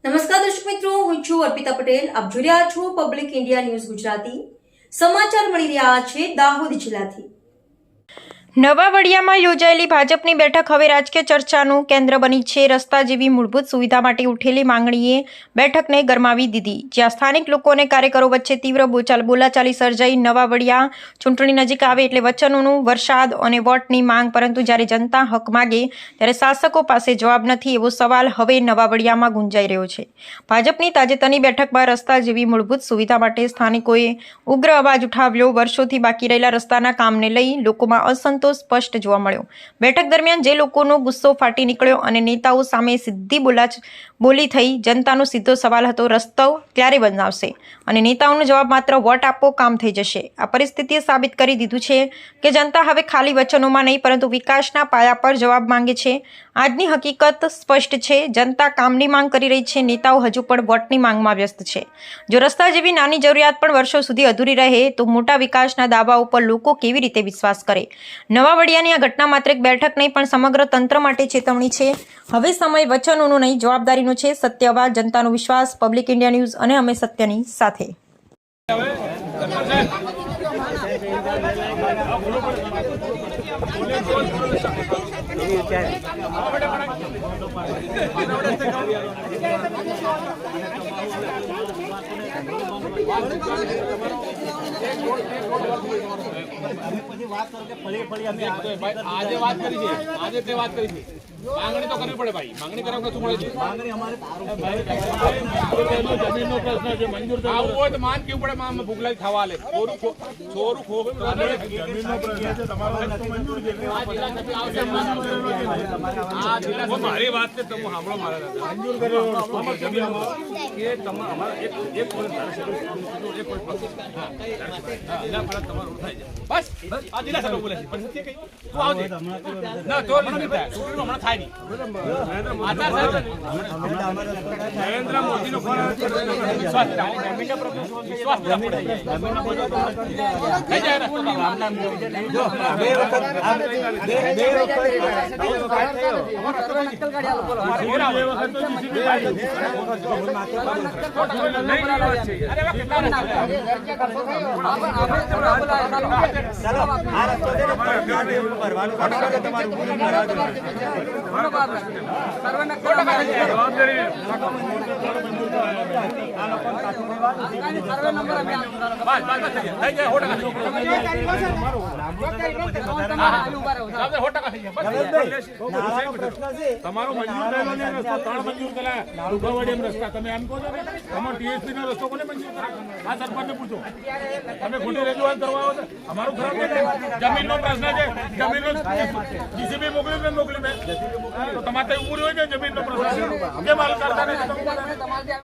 નમસ્કાર દર્શક મિત્રો, હું છું અર્પિતા પટેલ. આપ જોઈ રહ્યા છો પબ્લિક ઇન્ડિયા ન્યૂઝ ગુજરાતી. સમાચાર મળી રહ્યા છે દાહોદ જિલ્લાથી. નવા વડિયામાં યોજાયેલી ભાજપની બેઠક હવે રાજકીય ચર્ચાનું કેન્દ્ર બની છે. રસ્તા જેવી મૂળભૂત સુવિધા માટે ઉઠેલી માંગણીએ બેઠકને ગરમાવી દીધી, જ્યાં સ્થાનિક લોકો અને કાર્યકરો વચ્ચે તીવ્ર બોલાચાલી સર્જાઈ. નવા વડિયા ચૂંટણી નજીક આવે એટલે વચનોનું વરસાદ અને વોટની માંગ, પરંતુ જ્યારે જનતા હક માગે ત્યારે શાસકો પાસે જવાબ નથી, એવો સવાલ હવે નવા વડિયામાં ગુંજાઈ રહ્યો છે. ભાજપની તાજેતરની બેઠકમાં રસ્તા જેવી મૂળભૂત સુવિધા માટે સ્થાનિકોએ ઉગ્ર અવાજ ઉઠાવ્યો. વર્ષોથી બાકી રહેલા રસ્તાના કામને લઈ લોકોમાં અસંતોષ સ્પષ્ટ જોવા મળ્યો. બેઠક દરમિયાન જે લોકોનો ગુસ્સો ફાટી નીકળ્યો અને નેતાઓ સામે સીધી બોલી થઈ. જનતાનો સીધો સવાલ હતો, રસ્તો ક્યારે બનાવશે? અને નેતાઓનો જવાબ માત્ર વોટ આપો, કામ થઈ જશે. આ પરિસ્થિતિએ સાબિત કરી દીધું છે કે જનતા હવે ખાલી વચનોમાં નહીં પરંતુ વિકાસના પાયા પર જવાબ માંગે છે. આજની હકીકત સ્પષ્ટ છે, જનતા કામની માંગ કરી રહી છે, નેતાઓ હજુ પણ વોટની માંગમાં વ્યસ્ત છે. જો રસ્તા જેવી નાની જરૂરિયાત પણ વર્ષો સુધી અધૂરી રહે તો મોટા વિકાસના દાવાઓ પર લોકો કેવી રીતે વિશ્વાસ કરે? નવા વડિયાની આ ઘટના માત્ર એક બેઠક નહીં પણ સમગ્ર તંત્ર માટે ચેતવણી છે. હવે સમય વચનોનો નહીં, જવાબદારીનો છે. સત્ય અવાજ, જનતાનો વિશ્વાસ. પબ્લિક ઇન્ડિયા ન્યૂઝ અને અમે સત્યની સાથે. આજે વાત કરી છે, આજે તે વાત કરી છે. માંગણી તો કરવી પડે ભાઈ, માંગણી કરવા શું મળે છે? માંગણી અમારે જમીનનો પ્રશ્ન છે, મંજૂર આવું હોય તો માન કેવું પડે, માં ભૂગલાઈ થવા લે છોરું જમીનનો પ્રશ્ન છે, તમારો મંજૂર છે. મારી વાત છે, તમે સાંભળો મારા મંજૂર કર્યો જમીનમાં કે તમે અમારા એક તમારું થાય છે. બસ આ જિલ્લા સાહેબ બોલે છે, પણ સત્ય કઈ આવજે ના તો હમણાં થાય નહીં. નરેન્દ્ર મોદીનો ફોન તમારો મંજૂર રસ્તો 3 મંજૂર કરેલા રસ્તા, તમે એમ કહો છો ને તમારો ટીએસપી નો રસ્તો કોને મંજૂર કરેલા? આ સરપંચને પૂછો. તમે ખોટી રજૂઆત કરવા આવો છો, અમારું ખરાબ છે. જમીનનો પ્રશ્ન છે, જમીનનો જીસીબી મોકલી મેં તમારે ઉભું હોય છે. જમીનનો પ્રશ્ન કેમ હાલ કરતા નથી?